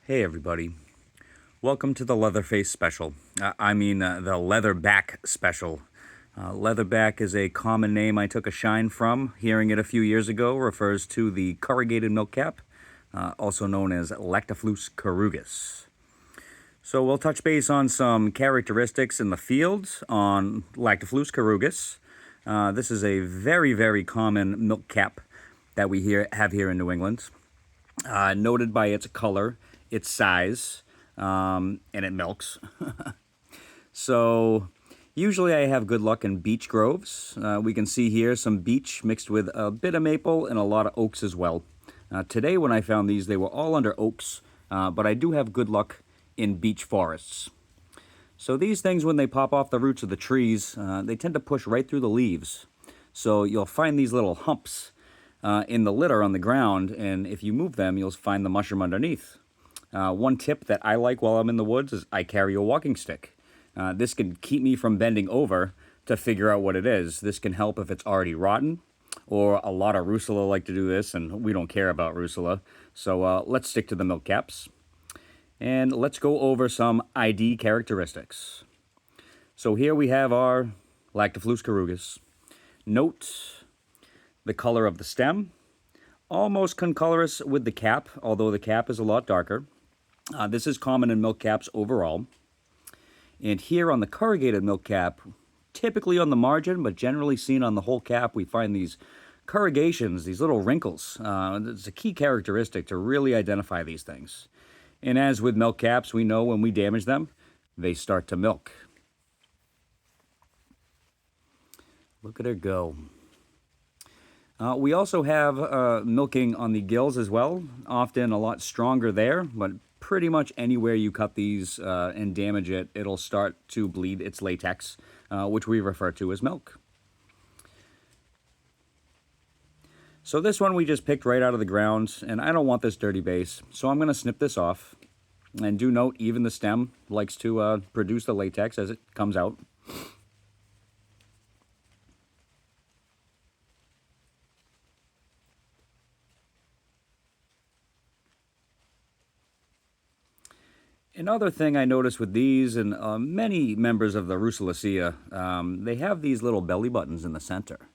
Hey everybody, welcome to the Leatherface special. The Leatherback special. Leatherback is a common name I took a shine from. Hearing it a few years ago refers to the corrugated milk cap, also known as Lactophlus carugus. So we'll touch base on some characteristics in the field on Lactophlus carugus. This is a very, very common milk cap that we have here in New England. Noted by its color, its size, and it milks. So usually I have good luck in beech groves. We can see here some beech mixed with a bit of maple and a lot of oaks as well. Today when I found these, they were all under oaks, but I do have good luck in beech forests. So these things, when they pop off the roots of the trees, they tend to push right through the leaves. So you'll find these little humps in the litter on the ground, and if you move them, you'll find the mushroom underneath. One tip that I like while I'm in the woods is I carry a walking stick. This can keep me from bending over to figure out what it is. This can help if it's already rotten, or a lot of Rusula like to do this, and we don't care about Rusula. So let's stick to the milk caps. And let's go over some ID characteristics. So here we have our Lactophlus carugus. Note the color of the stem, almost concolorous with the cap, although the cap is a lot darker. This is common in milk caps overall. And here on the corrugated milk cap, typically on the margin, but generally seen on the whole cap, we find these corrugations, these little wrinkles. It's a key characteristic to really identify these things. And as with milk caps, we know when we damage them, they start to milk. Look at her go. We also have milking on the gills as well, often a lot stronger there, but pretty much anywhere you cut these and damage it, it'll start to bleed its latex, which we refer to as milk. So this one we just picked right out of the ground, and I don't want this dirty base, so I'm going to snip this off. And do note, even the stem likes to produce the latex as it comes out. Another thing I noticed with these and many members of the Russulaceae, they have these little belly buttons in the center.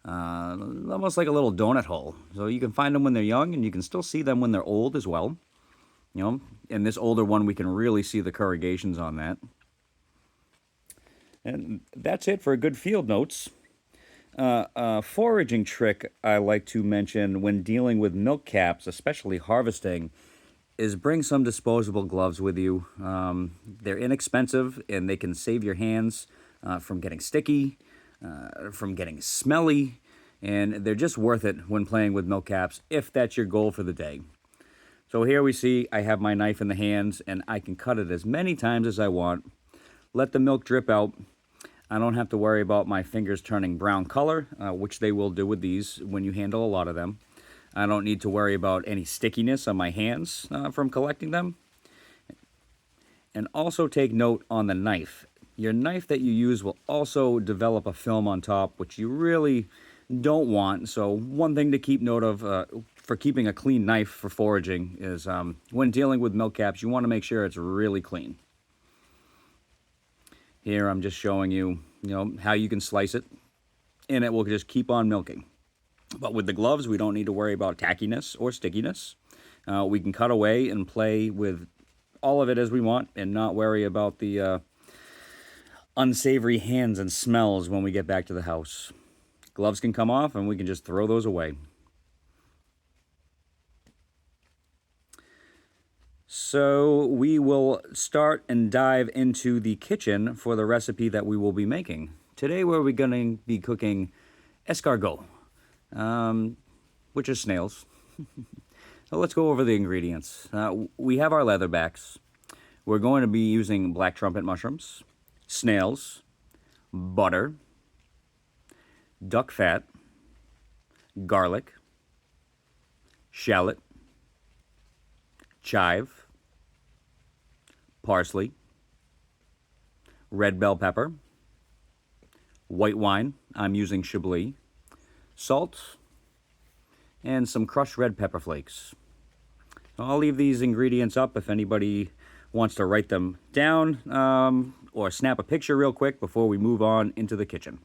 Almost like a little donut hole. So you can find them when they're young, and you can still see them when they're old as well. You know, in this older one, we can really see the corrugations on that. And that's it for good field notes. A foraging trick I like to mention when dealing with milk caps, especially harvesting, is bring some disposable gloves with you. They're inexpensive, and they can save your hands from getting sticky, from getting smelly, and they're just worth it when playing with milk caps if that's your goal for the day. So here we see I have my knife in the hands, and I can cut it as many times as I want. Let the milk drip out. I don't have to worry about my fingers turning brown color, which they will do with these when you handle a lot of them. I don't need to worry about any stickiness on my hands from collecting them. And also take note on the knife. Your knife that you use will also develop a film on top, which you really don't want. So one thing to keep note of for keeping a clean knife for foraging is when dealing with milk caps, you want to make sure it's really clean. Here I'm just showing you, how you can slice it, and it will just keep on milking. But with the gloves, we don't need to worry about tackiness or stickiness. We can cut away and play with all of it as we want and not worry about the unsavory hands and smells when we get back to the house. Gloves can come off, and we can just throw those away. So we will start and dive into the kitchen for the recipe that we will be making. Today we're going to be cooking escargot, which is snails. So let's go over the ingredients. We have our leatherbacks. We're going to be using black trumpet mushrooms, snails, butter, duck fat, garlic, shallot, chive, parsley, red bell pepper, white wine, I'm using Chablis, salt, and some crushed red pepper flakes. I'll leave these ingredients up if anybody wants to write them down or snap a picture real quick before we move on into the kitchen.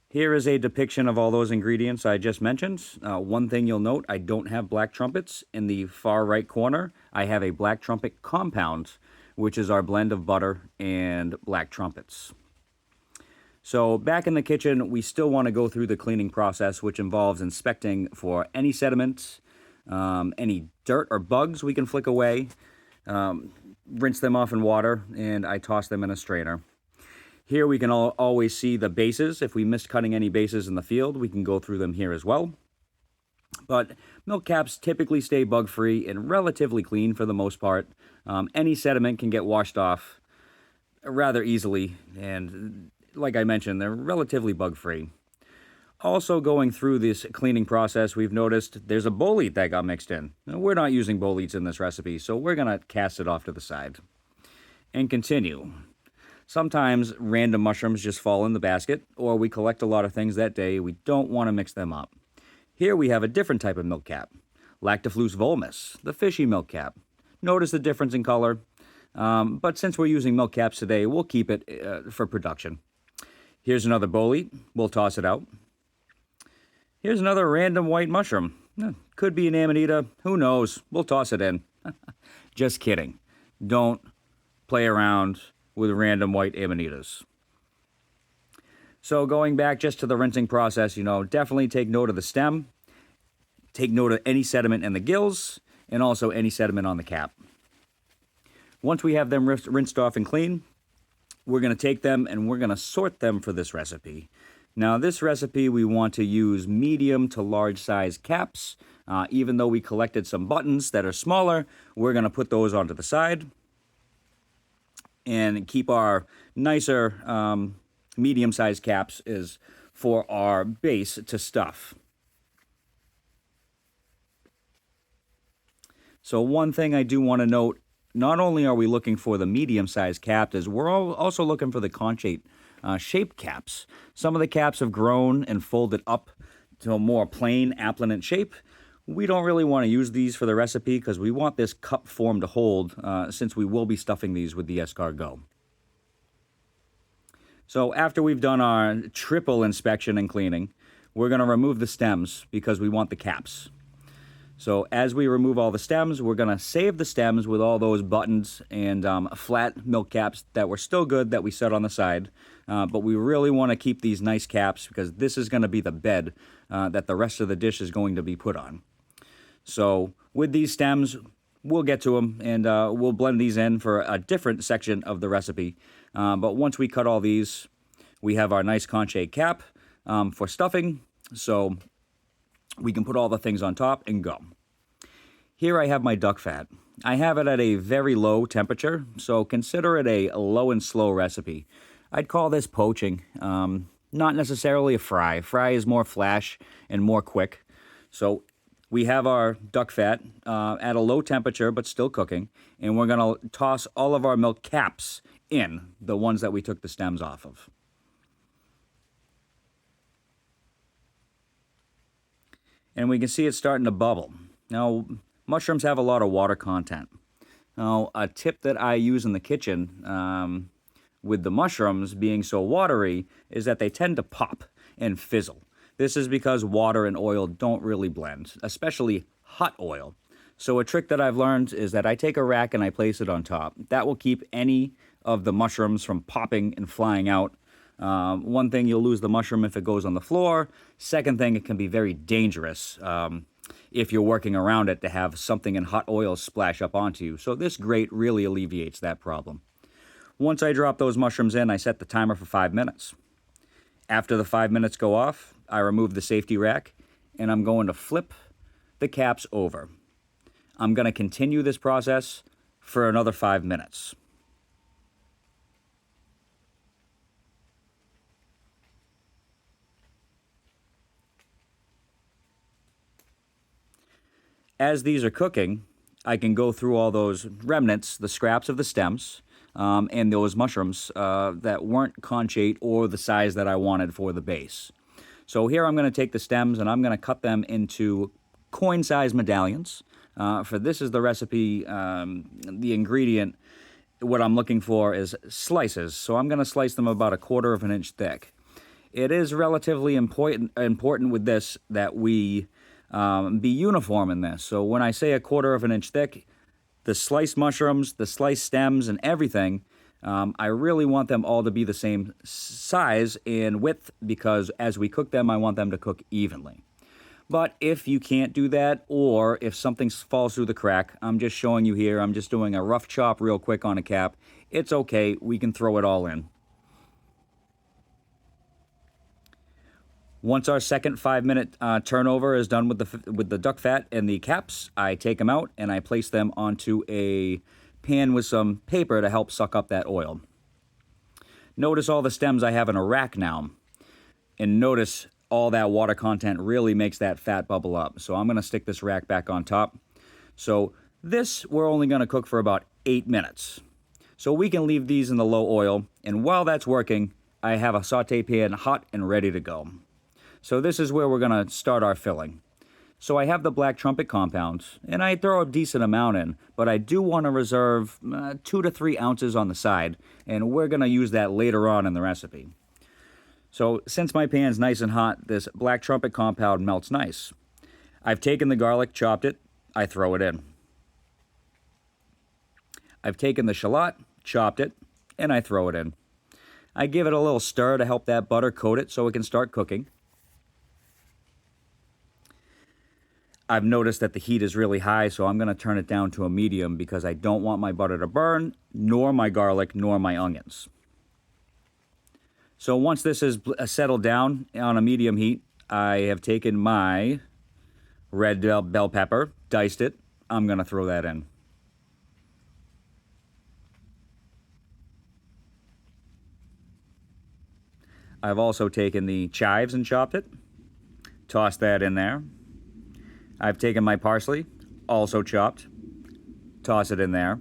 Here is a depiction of all those ingredients I just mentioned. One thing you'll note, I don't have black trumpets. In the far right corner, I have a black trumpet compound, which is our blend of butter and black trumpets. So back in the kitchen, we still want to go through the cleaning process, which involves inspecting for any sediment, any dirt or bugs we can flick away, rinse them off in water, and I toss them in a strainer. Here we can always see the bases. If we missed cutting any bases in the field, we can go through them here as well. But milk caps typically stay bug-free and relatively clean for the most part. Any sediment can get washed off rather easily, and like I mentioned, they're relatively bug-free. Also going through this cleaning process, we've noticed there's a bolete that got mixed in. Now, we're not using boletes in this recipe, so we're going to cast it off to the side. And continue. Sometimes random mushrooms just fall in the basket, or we collect a lot of things that day. We don't want to mix them up. Here we have a different type of milk cap, Lactifluus volmus, the fishy milk cap. Notice the difference in color, but since we're using milk caps today, we'll keep it for production. Here's another bolete. We'll toss it out. Here's another random white mushroom. Could be an amanita. Who knows? We'll toss it in. Just kidding. Don't play around with random white amanitas. So going back just to the rinsing process, definitely take note of the stem, take note of any sediment in the gills, and also any sediment on the cap. Once we have them rinsed off and clean, we're going to take them and we're going to sort them for this recipe. Now this recipe we want to use medium to large size caps. Even though we collected some buttons that are smaller, we're going to put those onto the side and keep our nicer medium-sized caps is for our base to stuff. So one thing I do want to note, not only are we looking for the medium-sized cap, is we're also looking for the concave shaped caps. Some of the caps have grown and folded up to a more plain appletant shape. We don't really want to use these for the recipe because we want this cup form to hold since we will be stuffing these with the escargot. So after we've done our triple inspection and cleaning, we're going to remove the stems because we want the caps. So as we remove all the stems, we're going to save the stems with all those buttons and flat milk caps that were still good that we set on the side. But we really want to keep these nice caps because this is going to be the bed that the rest of the dish is going to be put on. So with these stems, we'll get to them and we'll blend these in for a different section of the recipe. But once we cut all these, we have our nice concave cap for stuffing. So we can put all the things on top and go. Here I have my duck fat. I have it at a very low temperature, so consider it a low and slow recipe. I'd call this poaching, not necessarily a fry. Fry is more flash and more quick. So we have our duck fat at a low temperature but still cooking, and we're going to toss all of our milk caps in, the ones that we took the stems off of. And we can see it starting to bubble. Now, mushrooms have a lot of water content. Now, a tip that I use in the kitchen with the mushrooms being so watery is that they tend to pop and fizzle. This is because water and oil don't really blend, especially hot oil. So a trick that I've learned is that I take a rack and I place it on top. That will keep any of the mushrooms from popping and flying out. One thing, you'll lose the mushroom if it goes on the floor. Second thing, it can be very dangerous if you're working around it to have something in hot oil splash up onto you. So this grate really alleviates that problem. Once I drop those mushrooms in, I set the timer for 5 minutes. After the 5 minutes go off, I remove the safety rack and I'm going to flip the caps over. I'm going to continue this process for another 5 minutes. As these are cooking, I can go through all those remnants, the scraps of the stems, and those mushrooms that weren't concave or the size that I wanted for the base. So here I'm going to take the stems and I'm going to cut them into coin-sized medallions. For this is the recipe, the ingredient, what I'm looking for is slices. So I'm going to slice them about 1/4 of an inch thick. It is relatively important with this that we be uniform in this. So when I say 1/4 of an inch thick, the sliced mushrooms, the sliced stems, and everything, I really want them all to be the same size and width, because as we cook them, I want them to cook evenly. But if you can't do that, or if something falls through the crack, I'm just showing you here, I'm just doing a rough chop real quick on a cap. It's okay, we can throw it all in. Once our second 5-minute turnover is done with the duck fat and the caps, I take them out and I place them onto a pan with some paper to help suck up that oil. Notice all the stems I have in a rack now, and notice all that water content really makes that fat bubble up. So I'm going to stick this rack back on top. So this we're only going to cook for about 8 minutes. So we can leave these in the low oil, and while that's working, I have a saute pan hot and ready to go. So this is where we're going to start our filling. So I have the black trumpet compound, and I throw a decent amount in, but I do want to reserve 2 to 3 ounces on the side, and we're going to use that later on in the recipe. So since my pan's nice and hot, this black trumpet compound melts nice. I've taken the garlic, chopped it, I throw it in. I've taken the shallot, chopped it, and I throw it in. I give it a little stir to help that butter coat it so it can start cooking. I've noticed that the heat is really high, so I'm going to turn it down to a medium because I don't want my butter to burn, nor my garlic, nor my onions. So once this is settled down on a medium heat, I have taken my red bell pepper, diced it. I'm going to throw that in. I've also taken the chives and chopped it, tossed that in there. I've taken my parsley, also chopped, toss it in there.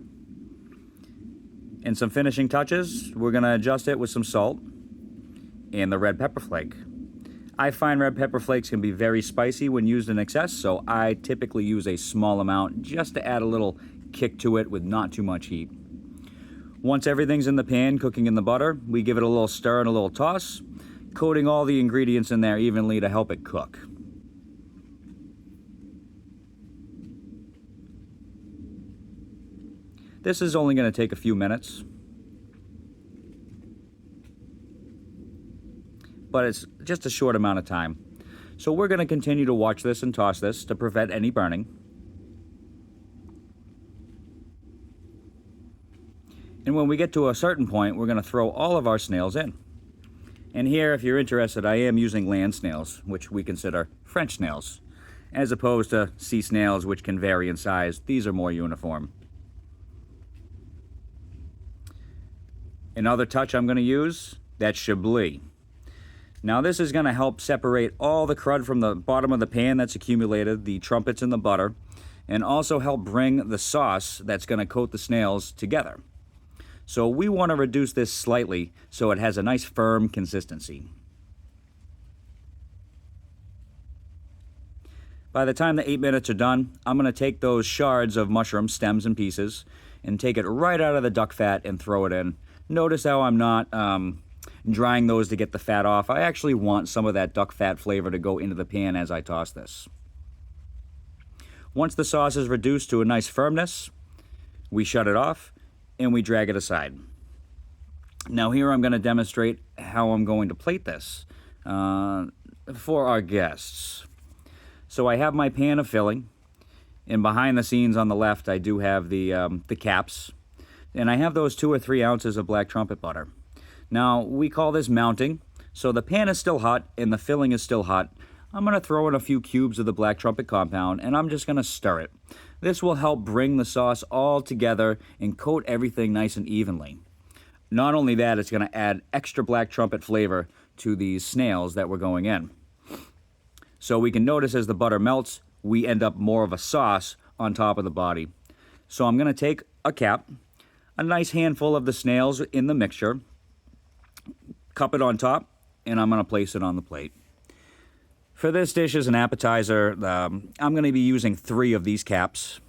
And some finishing touches, we're going to adjust it with some salt and the red pepper flake. I find red pepper flakes can be very spicy when used in excess, so I typically use a small amount just to add a little kick to it with not too much heat. Once everything's in the pan cooking in the butter, we give it a little stir and a little toss, coating all the ingredients in there evenly to help it cook. This is only going to take a few minutes, but it's just a short amount of time. So we're going to continue to watch this and toss this to prevent any burning. And when we get to a certain point, we're going to throw all of our snails in. And here, if you're interested, I am using land snails, which we consider French snails, as opposed to sea snails, which can vary in size. These are more uniform. Another touch I'm going to use, that's Chablis. Now this is going to help separate all the crud from the bottom of the pan that's accumulated, the trumpets and the butter, and also help bring the sauce that's going to coat the snails together. So we want to reduce this slightly so it has a nice firm consistency. By the time the 8 minutes are done, I'm going to take those shards of mushroom stems and pieces and take it right out of the duck fat and throw it in. Notice how I'm not drying those to get the fat off. I actually want some of that duck fat flavor to go into the pan as I toss this. Once the sauce is reduced to a nice firmness, we shut it off and we drag it aside. Now here I'm going to demonstrate how I'm going to plate this for our guests. So I have my pan of filling, and behind the scenes on the left I do have the caps. And I have those 2 or 3 ounces of black trumpet butter. Now, we call this mounting, so the pan is still hot and the filling is still hot. I'm going to throw in a few cubes of the black trumpet compound, and I'm just going to stir it. This will help bring the sauce all together and coat everything nice and evenly. Not only that, it's going to add extra black trumpet flavor to these snails that we're going in. So we can notice as the butter melts, we end up more of a sauce on top of the body. So I'm going to take a cap, a nice handful of the snails in the mixture, cup it on top, and I'm going to place it on the plate. For this dish as an appetizer, I'm going to be using 3 of these caps.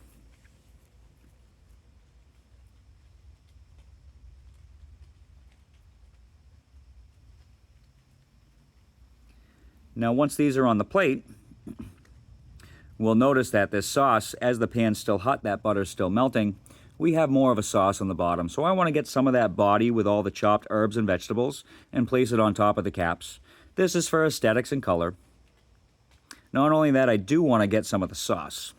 Now once these are on the plate, we'll notice that this sauce, as the pan's still hot, that butter's still melting, we have more of a sauce on the bottom. So I want to get some of that body with all the chopped herbs and vegetables and place it on top of the caps. This is for aesthetics and color. Not only that, I do want to get some of the sauce.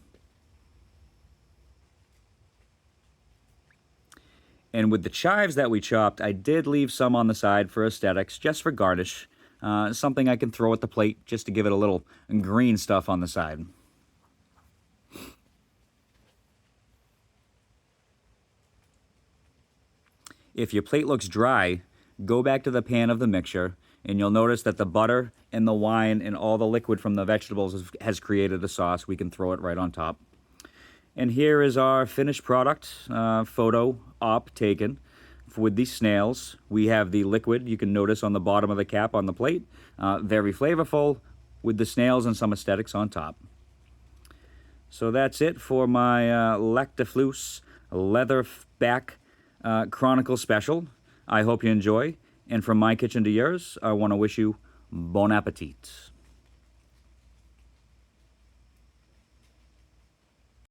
And with the chives that we chopped, I did leave some on the side for aesthetics, just for garnish. Something I can throw at the plate just to give it a little green stuff on the side. If your plate looks dry, go back to the pan of the mixture, and you'll notice that the butter and the wine and all the liquid from the vegetables has created a sauce. We can throw it right on top. And here is our finished product, photo op taken with these snails. We have the liquid, you can notice on the bottom of the cap on the plate. Very flavorful with the snails and some aesthetics on top. So that's it for my Leatherbacks Leatherback Chronicle Special. I hope you enjoy. And from my kitchen to yours, I want to wish you bon appetit.